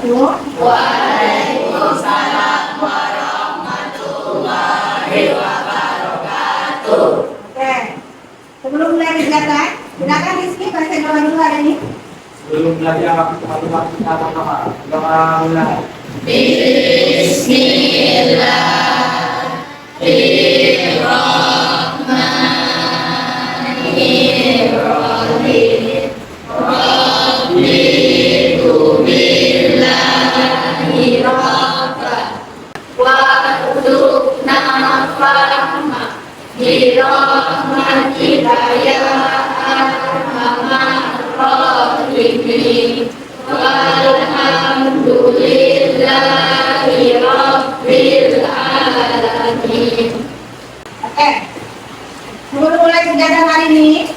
wabarakatuh. Waalaikumsalam warahmatullahi wabarakatuh. Oke, sebelum mulai kegiatan, silakan Rizky baca doa dulu hari ini. Sebelum belajar matematika pertama, doa mulai. Bismillahirrahmanirrahim. Raditu billahi rabban wa rzuqna fahma bi rahmatika ya arhamar rahimin. Walhamdulillahi rabbil alamin. Oke, sebelum mulai kegiatan hari ini,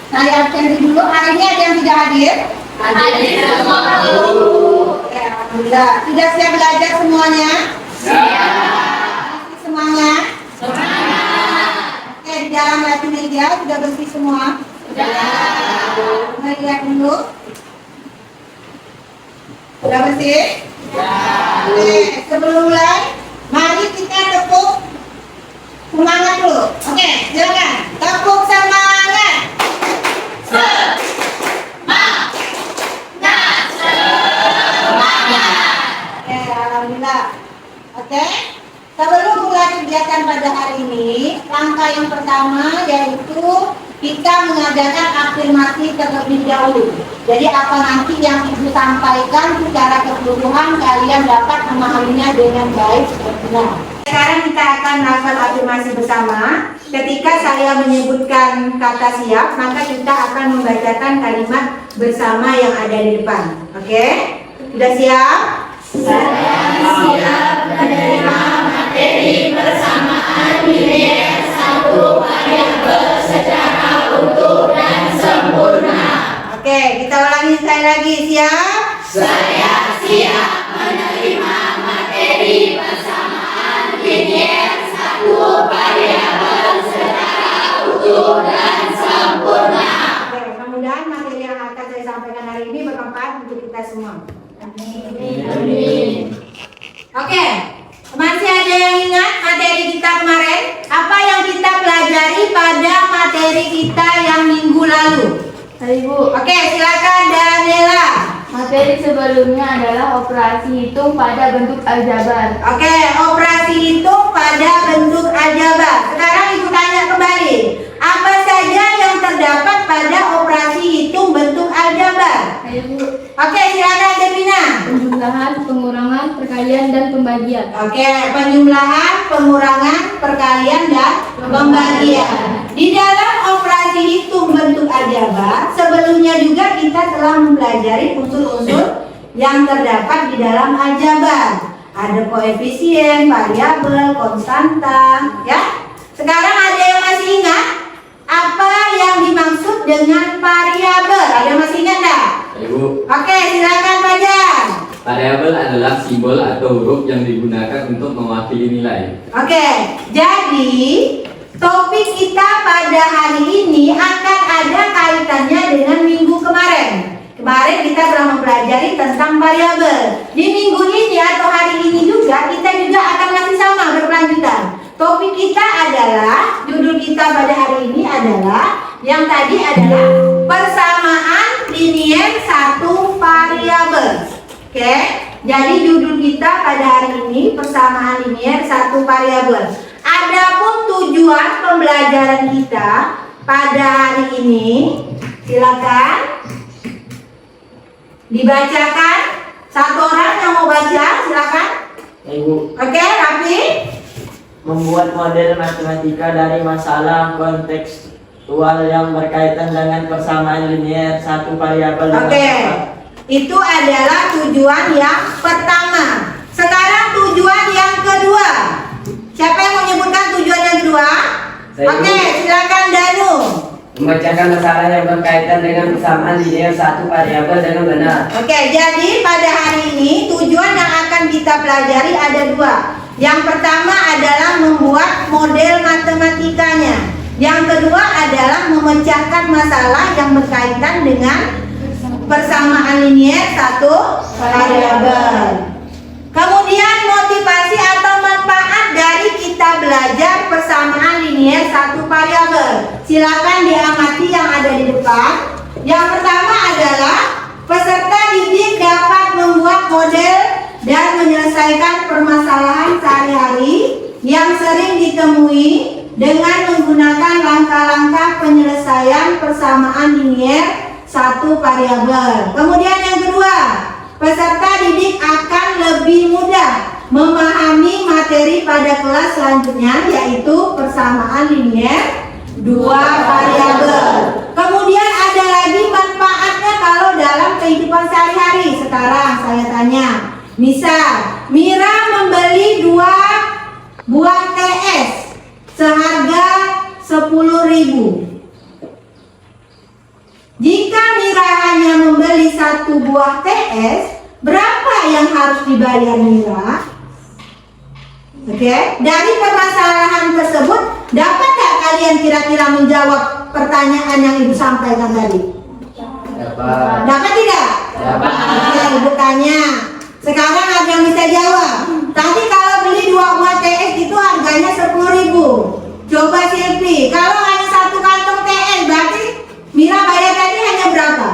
saya absen dulu. Hari ini ada yang tidak hadir? Hadir semua. Oke, alhamdulillah. Sudah siap belajar semuanya? Masih semangat? Oke, di dalam layar meja sudah bersih semua? Mari lihat dulu. Sudah bersih? Oke, sebelum mulai, mari kita tepuk semangat dulu. Oke, silakan. Tepuk semangat. Oke, alhamdulillah. Oke, sebelum mulai kegiatan pada hari ini, langkah yang pertama yaitu kita mengajarkan afirmasi terlebih dahulu. Jadi apa nanti yang Ibu sampaikan secara keseluruhan kalian dapat memahaminya dengan baik dan benar. Sekarang kita akan melakukan afirmasi bersama. Ketika saya menyebutkan kata siap, maka kita akan membacakan kalimat bersama yang ada di depan. Oke? Sudah siap? Saya siap menerima materi bersamaan linear satu variabel secara utuh dan sempurna. Oke, kita ulangi sekali lagi. Siap? Saya siap menerima materi bersamaan linear satu variabel secara utuh dan sempurna. Oke, mudah-mudahan materi yang akan saya sampaikan hari ini bermanfaat untuk kita semua. Amin. Oke, masih ada yang ingat materi kita kemarin? Apa yang kita pelajari pada materi kita yang minggu lalu? Ibu, Oke, silakan Daniela. materi sebelumnya adalah operasi hitung pada bentuk aljabar. Oke, operasi hitung pada bentuk aljabar. Sekarang Ibu tanya kembali, apa saja yang terdapat pada operasi hitung bentuk aljabar? Ibu, Oke, silakan Devina. penjumlahan, pengurangan, perkalian, dan pembagian. Oke, penjumlahan, pengurangan, perkalian, dan pembagian. Di dalam operasi hitung bentuk aljabar, sebelumnya juga kita telah mempelajari unsur-unsur yang terdapat di dalam aljabar. Ada koefisien, variabel, konstanta, ya. Sekarang ada yang masih ingat apa yang dimaksud dengan variabel? Ada yang masih ingat tak? Ibu, Oke, silakan Fajar. variabel adalah simbol atau huruf yang digunakan untuk mewakili nilai. Oke, jadi topik kita pada hari ini akan ada kaitannya dengan minggu kemarin. Kemarin kita telah mempelajari tentang variabel. Di minggu ini atau hari ini juga kita juga akan masih sama berkelanjutan. Topik kita adalah, judul kita pada hari ini adalah yang tadi adalah persamaan linier satu variabel. Oke, jadi judul kita pada hari ini persamaan linier satu variabel. Adapun tujuan pembelajaran kita pada hari ini, silakan dibacakan. Satu orang yang mau baca, silakan. Ibu, Oke, Rafi. membuat model matematika dari masalah kontekstual yang berkaitan dengan persamaan linier satu variabel. Oke, itu adalah tujuan yang pertama. Sekarang tujuan yang kedua. Siapa yang mau menyebutkan tujuan yang kedua? Saya. Oke, silakan Danu. Membacakan masalah yang berkaitan dengan persamaan linier satu variabel dengan benar. Oke, jadi pada hari ini tujuan yang akan kita pelajari ada dua. Yang pertama adalah membuat model matematikanya. Yang kedua adalah memecahkan masalah yang berkaitan dengan persamaan linier satu variabel. Kemudian motivasi atau manfaat dari kita belajar persamaan linier satu variabel. Silakan diamati yang ada di depan. Yang pertama adalah peserta didik dapat membuat model dan menyelesaikan permasalahan sehari-hari yang sering ditemui dengan menggunakan langkah-langkah penyelesaian persamaan linier satu variabel. Kemudian yang kedua, peserta didik akan lebih mudah memahami materi pada kelas selanjutnya, yaitu persamaan linier dua variabel. Kemudian ada lagi manfaatnya kalau dalam kehidupan sehari-hari. Sekarang saya tanya, misal Mira membeli 2 buah TS seharga 10.000. Jika Mira hanya membeli 1 buah TS, berapa yang harus dibayar Mira? Oke, dari permasalahan tersebut dapat tak kalian kira-kira menjawab pertanyaan yang Ibu sampaikan tadi? Dapat. Dapat tidak? Dapat. Oke, Ibu tanya. Sekarang ada yang bisa jawab. Tadi kalau beli 2 buah TS itu harganya 10.000. Coba Silvi, kalau hanya 1 kantong TS berarti Mira bayar tadi hanya berapa?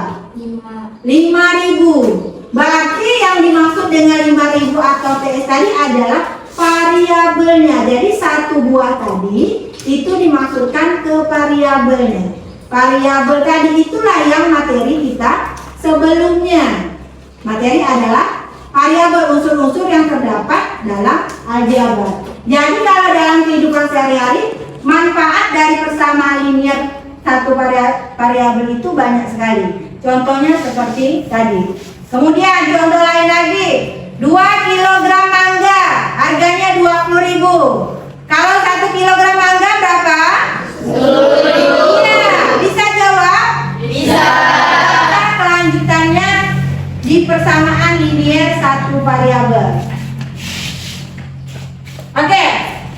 5.000. Berarti yang dimaksud dengan 5.000 atau TS tadi adalah variabelnya. Jadi 1 buah tadi itu dimaksudkan ke variabelnya. Variabel tadi itulah yang materi kita sebelumnya. Materi adalah variabel unsur-unsur yang terdapat dalam aljabar. Jadi kalau dalam kehidupan sehari-hari, manfaat dari persamaan linier satu variabel itu banyak sekali. Contohnya seperti tadi. Kemudian contoh lain lagi, 2 kg mangga harganya 20.000. Kalau 1 kg mangga berapa? 10.000. Iya, bisa jawab? Bisa. Kita kelanjutannya di persamaan linier satu variabel. Oke,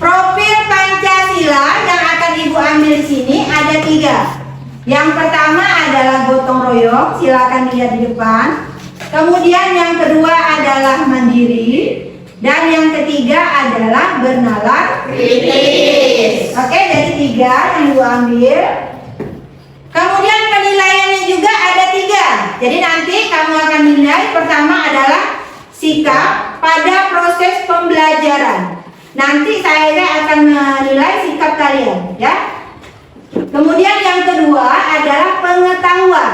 profil Pancasila yang akan Ibu ambil di sini ada 3. Yang pertama adalah gotong royong, silakan lihat di depan. Kemudian yang kedua adalah mandiri, dan yang ketiga adalah bernalar Kritis. Oke, jadi 3 yang Ibu ambil. Kemudian penilaiannya juga ada 3. Jadi nanti kamu akan dinilai. Pertama adalah sikap pada proses pembelajaran. Nanti saya akan menilai sikap kalian, ya. Kemudian yang kedua adalah pengetahuan.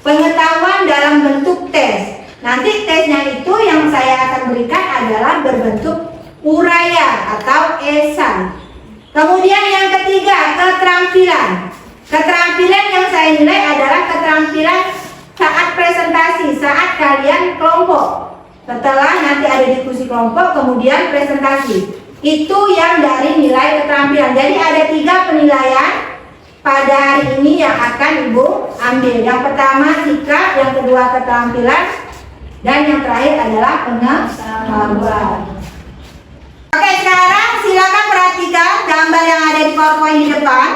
Pengetahuan dalam bentuk tes. Nanti tesnya itu yang saya akan berikan adalah berbentuk uraian atau esai. Kemudian yang ketiga, keterampilan. Keterampilan yang saya nilai adalah keterampilan saat presentasi, saat kalian kelompok. Setelah nanti ada diskusi kelompok, kemudian presentasi. Itu yang dari nilai keterampilan. Jadi ada 3 penilaian pada hari ini yang akan Ibu ambil. Yang pertama sikap, yang kedua keterampilan, dan yang terakhir adalah pengetahuan. Oke, sekarang silakan perhatikan gambar yang ada di PowerPoint di depan.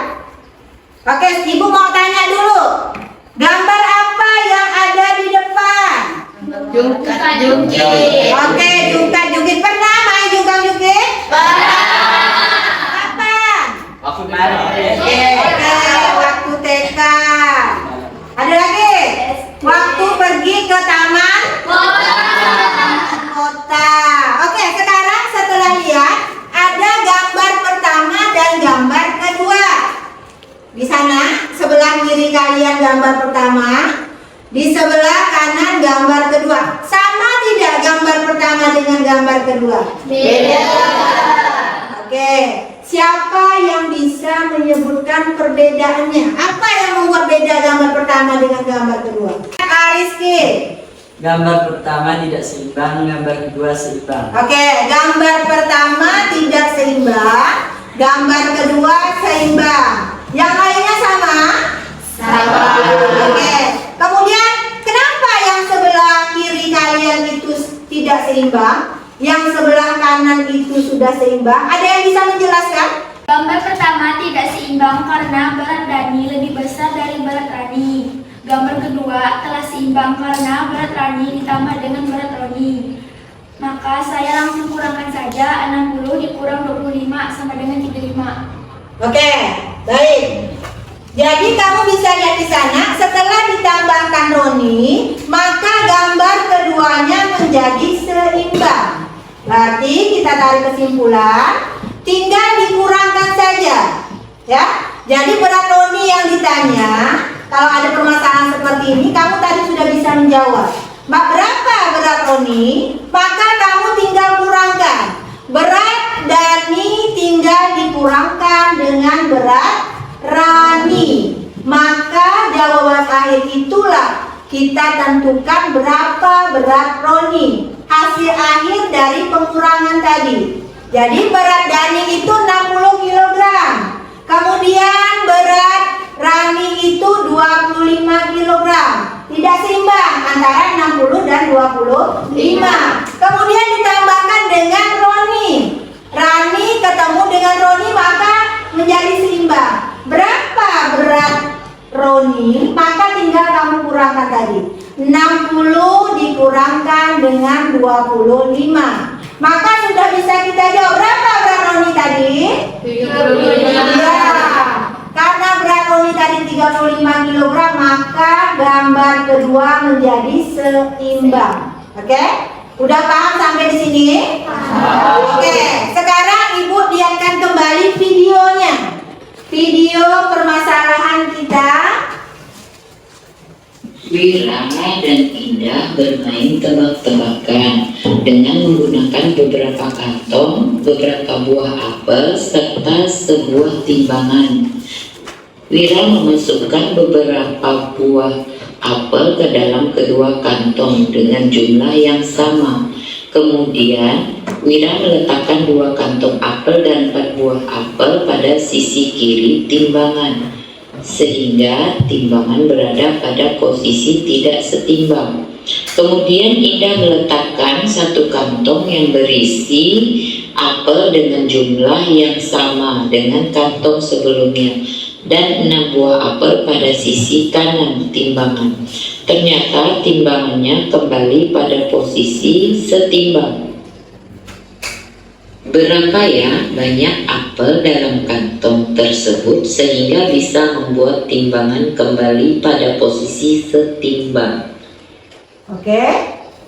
Oke, Ibu mau tanya dulu. Gambar apa yang ada di depan? Jungkit. Oke, jungkat-jungkit. Pernah main jungkat-jungkit? Kapan? Waktu kemarin. Oke, waktu TK. Ada lagi? Waktu pergi ke taman kota. Oke, sekarang setelah lihat ada gambar pertama dan gambar kedua. Di sana sebelah kiri kalian gambar pertama, di sebelah kanan gambar kedua. Sama tidak gambar pertama dengan gambar kedua? Beda. Oke, siapa yang bisa menyebutkan perbedaannya? Apa yang membuat beda gambar pertama dengan gambar kedua? Rizky. Gambar pertama tidak seimbang, gambar kedua seimbang. Oke, gambar pertama tidak seimbang, gambar kedua seimbang. Yang lainnya sama? Sama. Oke. Kemudian kenapa yang sebelah kiri kalian itu tidak seimbang? Yang sebelah kanan itu sudah seimbang? Ada yang bisa menjelaskan? Gambar pertama tidak seimbang karena berat Dani lebih besar dari berat Rani. Gambar kedua telah seimbang karena berat Rani ditambah dengan berat Roni. Maka saya langsung kurangkan saja, 60 dikurang 25 sama dengan 35. Oke, baik. Jadi kamu bisa lihat di sana, setelah ditambahkan Roni, maka gambar keduanya menjadi seimbang. Berarti kita tarik kesimpulan, tinggal dikurangkan saja, ya. Jadi berat Roni yang ditanya, kalau ada permasalahan seperti ini, kamu tadi sudah bisa menjawab. Mbak, berapa berat Roni? Maka kamu tinggal kurangkan. Berat Dani tinggal dikurangkan dengan berat Rani. Maka jawaban akhir itulah kita tentukan berapa berat Roni. Hasil akhir dari pengurangan tadi. Jadi berat Dani itu 60 kg. Kemudian berat Rani itu 25 kg. Tidak seimbang antara 60 dan 25. Kemudian ditambahkan dengan Roni. Rani ketemu dengan Roni maka menjadi seimbang. Berapa berat Roni? Maka tinggal kamu kurangkan tadi. 60 dikurangkan dengan 25. Maka sudah bisa kita jawab berapa berat Roni tadi? 35. Ya. Karena berat Roni tadi 35 kg, maka gambar kedua menjadi seimbang. Oke? Udah paham sampai di sini? Oke. Sekarang Ibu lihatkan kembali videonya. Video permasalahan kita. Wira dan Indah bermain tebak-tebakan dengan menggunakan beberapa kantong, beberapa buah apel, serta sebuah timbangan. Wira memasukkan beberapa buah apel ke dalam kedua kantong dengan jumlah yang sama. Kemudian, Wira meletakkan 2 kantong apel dan 4 buah apel pada sisi kiri timbangan, sehingga timbangan berada pada posisi tidak setimbang. Kemudian Indah meletakkan 1 kantong yang berisi apel dengan jumlah yang sama dengan kantong sebelumnya dan 6 buah apel pada sisi kanan timbangan. Ternyata timbangannya kembali pada posisi setimbang. Berapa ya banyak apel dalam kantong tersebut sehingga bisa membuat timbangan kembali pada posisi setimbang? Oke,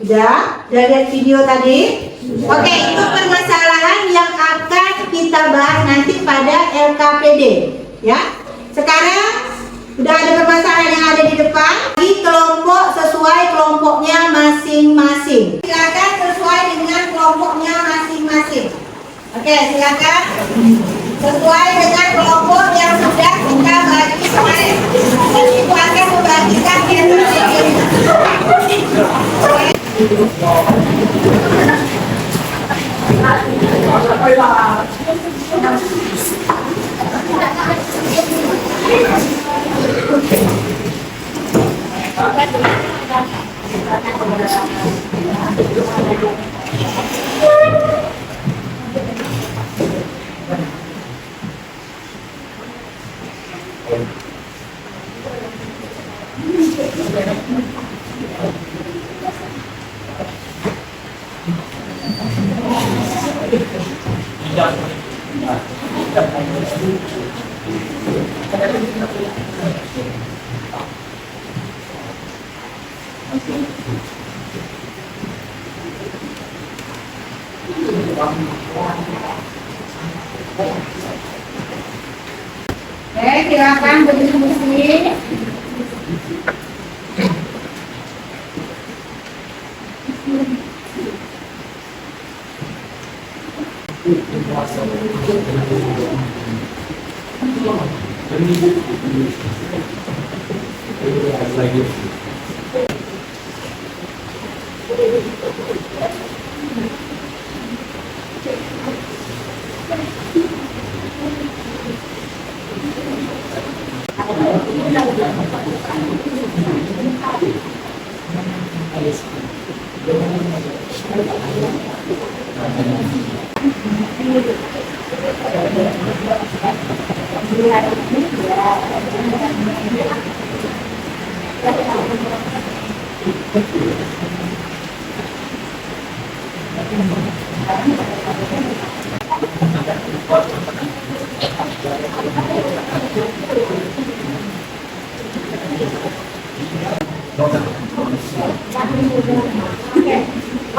udah lihat video tadi? Oke, itu permasalahan yang akan kita bahas nanti pada LKPD, ya. Sekarang udah ada permasalahan yang ada di depan. Di kelompok sesuai kelompoknya masing-masing. Silakan sesuai dengan kelompoknya masing-masing. Oke, silakan sesuai dengan kelompok yang sudah kita bagi kemarin. Dan Ibu akan membagikan silakan berdiskusi.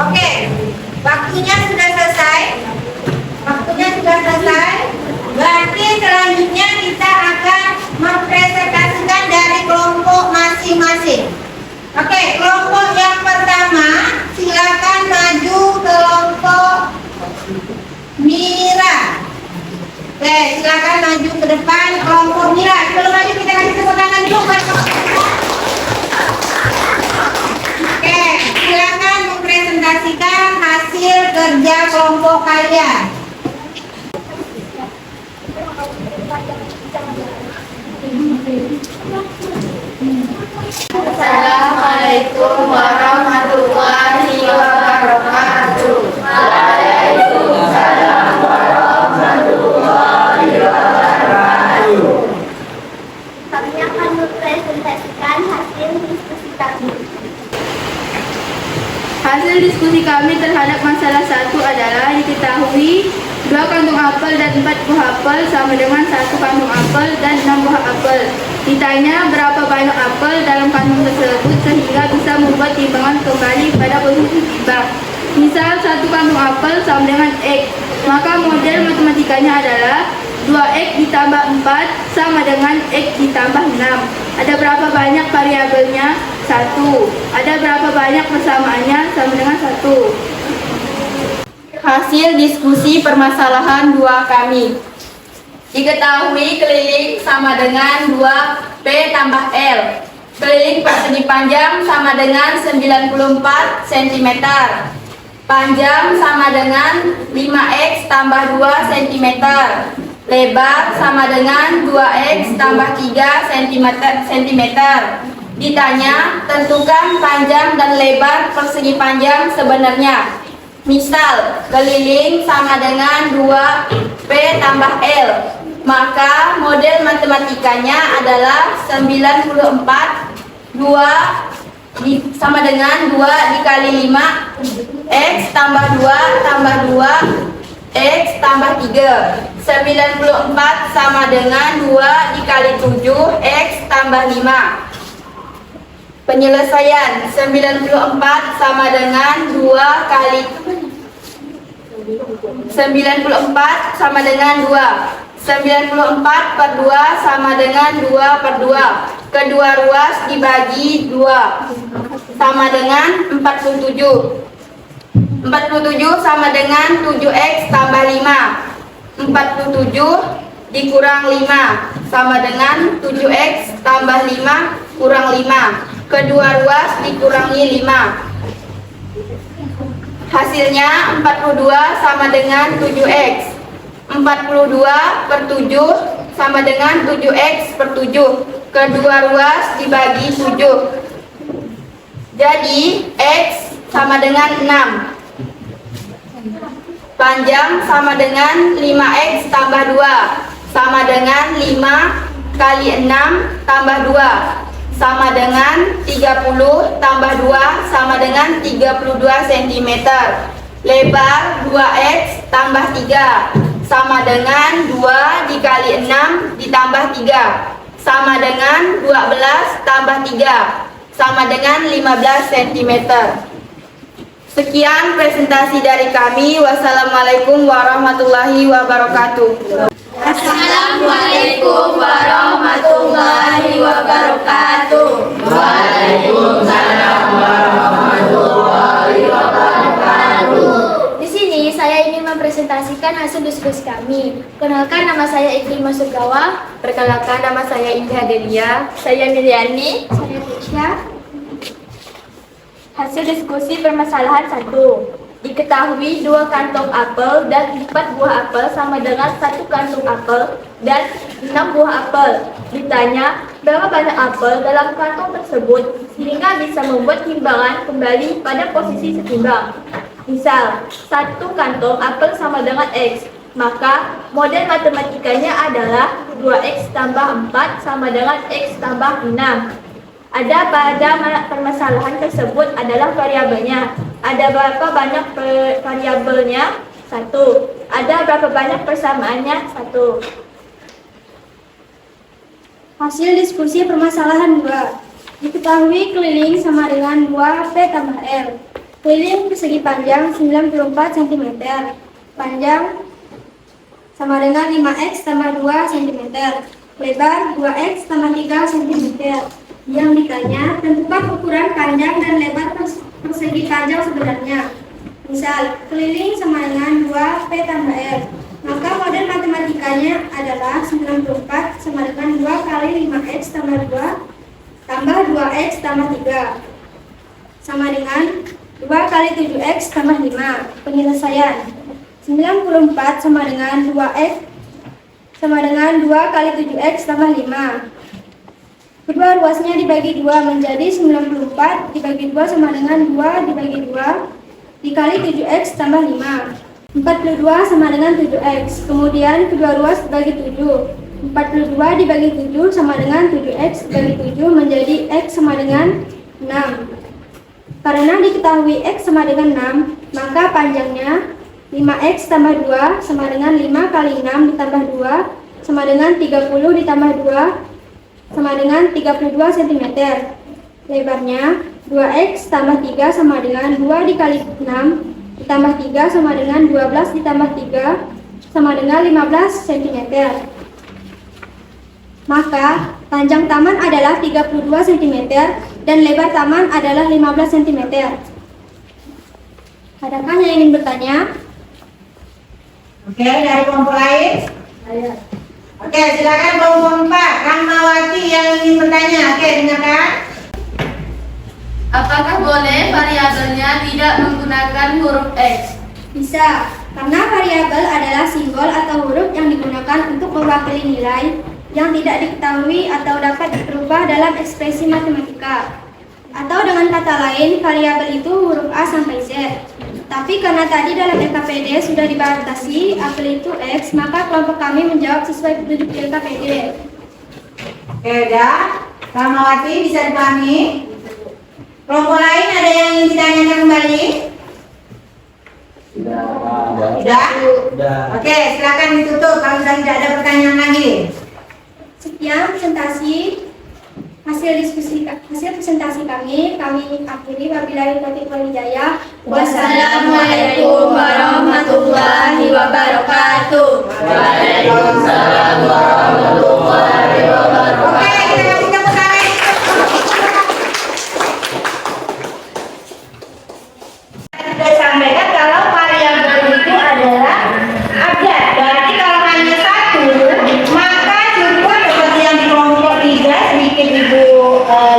Oke, waktunya sudah selesai. Waktunya sudah selesai. Berarti selanjutnya kita akan mempresentasikan dari kelompok masing-masing. Oke, kelompok yang pertama silakan maju kelompok Mira. Oke, silakan maju ke depan kelompok Mira. Sebelum maju kita kasih tepuk tangan dulu buat kelompok Mira. Oke, silakan mempresentasikan hasil kerja kelompok kalian. Assalamualaikum warahmatullahi wabarakatuh. Waalaikumsalam warahmatullahi wabarakatuh. Kami akan mempresentasikan hasil diskusi kami. Hasil diskusi kami terhadap masalah 1 adalah diketahui 2 kantung apel dan 4 buah apel sama dengan 1 kantung apel dan 6 buah apel. Ditanya berapa banyak apel dalam kantung tersebut sehingga bisa membuat timbangan kembali pada posisi timbang. Misal 1 kantung apel sama dengan X, maka model matematikanya adalah 2X ditambah 4 sama dengan X ditambah 6. Ada berapa banyak variabelnya? 1. Ada berapa banyak persamaannya? Sama dengan 1. Hasil diskusi permasalahan 2 kami. Diketahui keliling sama dengan 2P tambah L. Keliling persegi panjang sama dengan 94 cm. Panjang sama dengan 5X tambah 2 cm. Lebar sama dengan 2X tambah 3 cm. Ditanya, tentukan panjang dan lebar persegi panjang sebenarnya. Misal, keliling sama dengan 2P tambah L. Maka model matematikanya adalah 94 sama dengan 2 dikali 5 X tambah 2 tambah 2 X tambah 3. 94 sama dengan 2 dikali 7 X tambah 5. Penyelesaian 94 sama dengan 2 kali 94 sama dengan 2. 94 per 2 sama dengan 2 per 2. Kedua ruas dibagi 2 sama dengan 47. 47 sama dengan 7X tambah 5. 47 dikurang 5 sama dengan 7X tambah 5 kurang 5. Kedua ruas dikurangi 5. Hasilnya 42 sama dengan 7X. 42 per 7 sama dengan 7X per 7. Kedua ruas dibagi 7. Jadi X sama dengan 6. Panjang sama dengan 5X tambah 2 sama dengan 5 kali 6 tambah 2 sama dengan 30 tambah 2 sama dengan 32 cm. Lebar 2X tambah 3 sama dengan 2 dikali 6 ditambah 3 sama dengan 12 tambah 3 sama dengan 15 cm. Sekian presentasi dari kami. Wassalamualaikum warahmatullahi wabarakatuh. Assalamualaikum warahmatullahi wabarakatuh. Waalaikumsalam warahmatullahi wabarakatuh. Di sini saya ingin mempresentasikan hasil diskusi kami. Kenalkan, nama saya Iklimah Surgawa. Perkenalkan, nama saya Indah Delia. Saya Miliani. Saya Tisha. Hasil diskusi permasalahan 1. Diketahui 2 kantong apel dan 4 buah apel sama dengan 1 kantong apel dan 6 buah apel. Ditanya berapa banyak apel dalam kantong tersebut sehingga bisa membuat timbangan kembali pada posisi setimbang. Misal, 1 kantong apel sama dengan X, maka model matematikanya adalah 2X tambah 4 sama dengan X tambah 6. Ada pada permasalahan tersebut adalah variabelnya. Ada berapa banyak variabelnya? 1. Ada berapa banyak persamaannya? 1. Hasil diskusi permasalahan 2. Diketahui keliling sama dengan 2P tambah L. Keliling persegi panjang 94 cm. Panjang sama dengan 5X tambah 2 cm. Lebar 2X tambah 3 cm. Yang ditanya, tentukan ukuran panjang dan lebar persegi panjang sebenarnya. Misal, keliling sama dengan 2P tambah L. Maka model matematikanya adalah 94 sama dengan 2 kali 5X tambah 2 tambah 2X tambah 3 sama dengan 2 kali 7X tambah 5. Penyelesaian 94 sama dengan 2X sama dengan 2 kali 7X tambah 5. Kedua ruasnya dibagi 2 menjadi 94 dibagi 2 sama dengan 2 dibagi 2 dikali 7X tambah 5. 42 sama dengan 7X. Kemudian kedua ruas dibagi 7. 42 dibagi 7 sama dengan 7X dibagi 7 menjadi X sama dengan 6. Karena diketahui X sama dengan 6, maka panjangnya 5X tambah 2 sama dengan 5 kali 6 ditambah 2 sama dengan 30 ditambah 2 sama dengan 32 cm. Lebarnya 2X tambah 3 sama dengan 2 dikali 6 ditambah 3 sama dengan 12 ditambah 3 sama dengan 15 cm. Maka panjang taman adalah 32 cm dan lebar taman adalah 15 cm. Adakah yang ingin bertanya? Oke, dari kelompok lain? Oke, silakan kelompok 4, Rahmawati yang ingin bertanya. Oke, dengarkan. Apakah boleh variabelnya tidak menggunakan huruf X? Bisa, karena variabel adalah simbol atau huruf yang digunakan untuk mewakili nilai yang tidak diketahui atau dapat berubah dalam ekspresi matematika. Atau dengan kata lain, variabel itu huruf A sampai Z. Tapi karena tadi dalam LKPD sudah dibatasi apel itu X, maka kelompok kami menjawab sesuai petunjuk di LKPD. Oke, udah. Rahmawati bisa dipahami? Kelompok lain ada yang ingin ditanyakan kembali? Sudah? Oke, silakan ditutup kalau sudah tidak ada pertanyaan lagi. Sekian hasil presentasi kami akhiri. Wabillahi taufiq wal hidayah. Wassalamualaikum warahmatullahi wabarakatuh. Waalaikumsalam warahmatullahi wabarakatuh. Oke, kita kasih tepuk tangan. Sudah sampaikan kalau variabel itu adalah abjad. Berarti kalau hanya satu, maka cukup seperti yang di kelompok 3 sedikit Ibu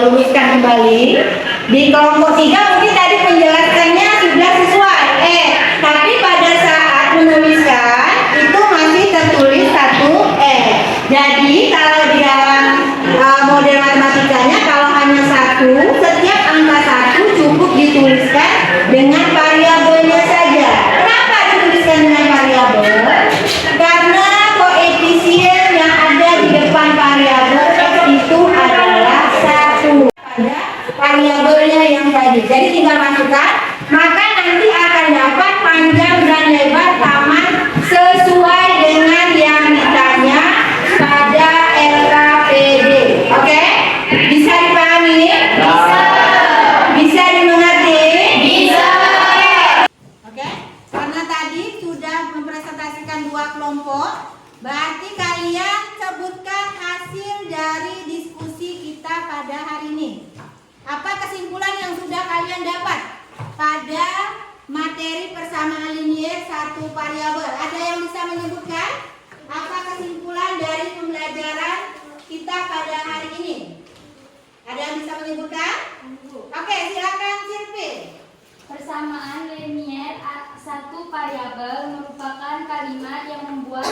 luruskan kembali. Di kelompok 3 mungkin tadi penjelasannya sudah sesuai. Tapi pada saat menuliskan itu masih tertulis 1 Jadi kalau di dalam model matematikanya kalau hanya 1, setiap angka 1 cukup dituliskan dengan variabelnya saja. Kenapa dituliskan dengan variabel? Karena koefisien yang ada di depan variabel itu adalah 1 pada variabelnya yang tadi. Jadi tinggal masukkan, maka nanti akan dapat panjang dan lebar taman sesuai dengan yang ditanya pada LKPD. Oke? Bisa dipahami? Bisa. Bisa dimengerti? Bisa. Oke? Karena tadi sudah mempresentasikan 2 kelompok, berarti kalian sebutkan hasil dari diskusi kita pada hari ini. Apa kesimpulan yang sudah kalian dapat pada materi persamaan linier 1 variabel? Ada yang bisa menyebutkan apa kesimpulan dari pembelajaran kita pada hari ini? Ada yang bisa menyebutkan? Oke, silakan Silvi. Persamaan linier 1 variabel merupakan kalimat yang membuat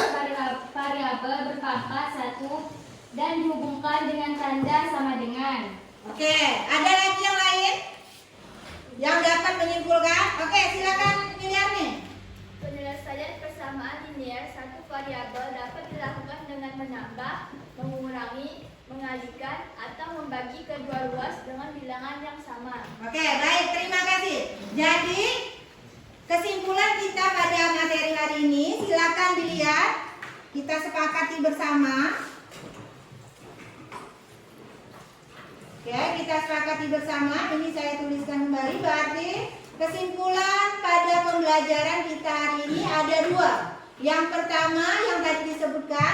variabel berpangkat 1 dan dihubungkan dengan tanda sama dengan. Oke, ada lagi yang lain yang dapat menyimpulkan? Oke, silakan Miliarni. Penjelasan Penyelesaian persamaan linier satu variabel dapat dilakukan dengan menambah, mengurangi, mengalihkan, atau membagi kedua ruas dengan bilangan yang sama. Oke, baik, terima kasih. Jadi, kesimpulan kita pada materi hari ini, silakan dilihat. Kita sepakati bersama. Oke, kita sepakati bersama. Ini saya tuliskan kembali. Berarti kesimpulan pada pembelajaran kita hari ini ada dua. Yang pertama yang tadi disebutkan,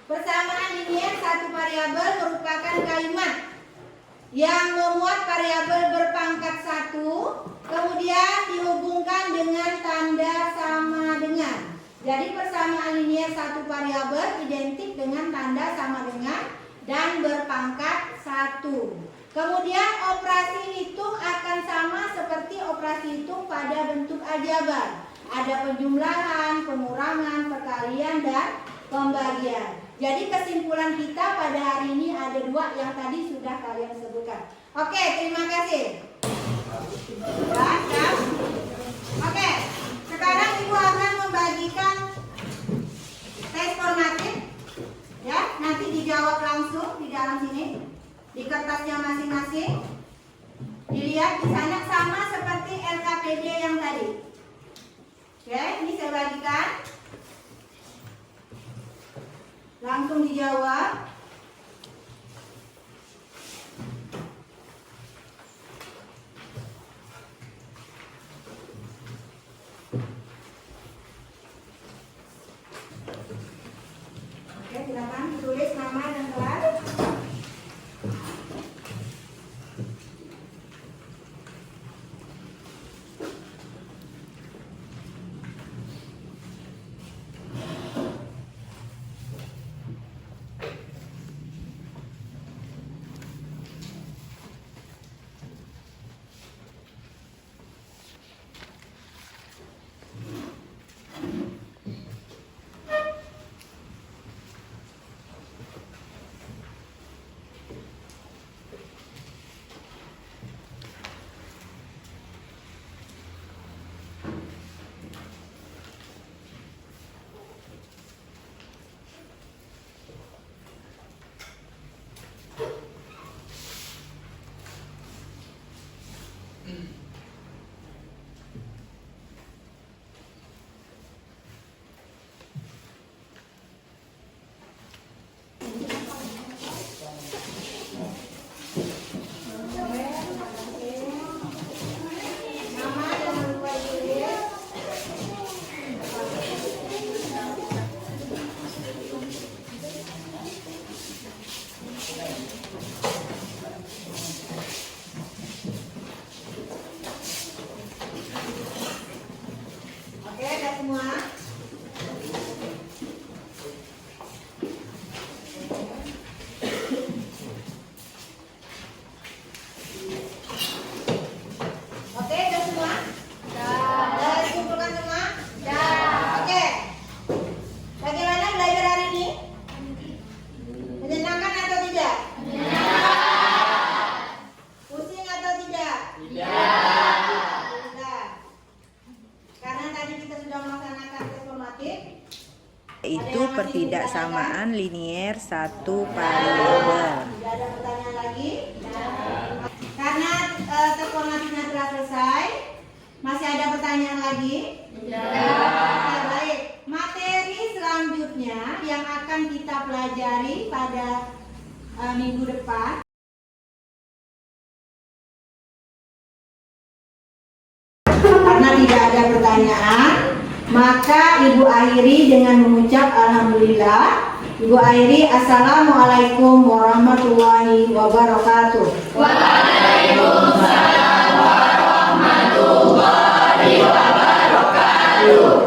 persamaan linier satu variabel merupakan kalimat yang memuat variabel berpangkat 1, kemudian dihubungkan dengan tanda sama dengan. Jadi persamaan linier satu variabel identik dengan tanda sama dengan dan berpangkat 1. Kemudian operasi hitung akan sama seperti operasi hitung pada bentuk aljabar. Ada penjumlahan, pengurangan, perkalian, dan pembagian. Jadi kesimpulan kita pada hari ini ada dua yang tadi sudah kalian sebutkan. Oke, terima kasih. Ya. Oke, sekarang Ibu akan membagikan tes formatif. Ya, nanti dijawab langsung di dalam sini. Di kertasnya masing-masing. Dilihat di sana sama seperti LKPD yang tadi. Oke, ini saya bagikan. Langsung dijawab. Oke, silakan tulis nama dan kelas. Itu pertidaksamaan linier satu variabel. Tidak ada pertanyaan lagi? Karena tes formatifnya telah selesai, masih ada pertanyaan lagi? Oke, baik. Materi selanjutnya yang akan kita pelajari pada minggu depan. Karena tidak ada pertanyaan, maka Ibu akhiri dengan mengucap Alhamdulillah. Ibu akhiri, Assalamualaikum warahmatullahi wabarakatuh. Waalaikumsalam warahmatullahi wabarakatuh.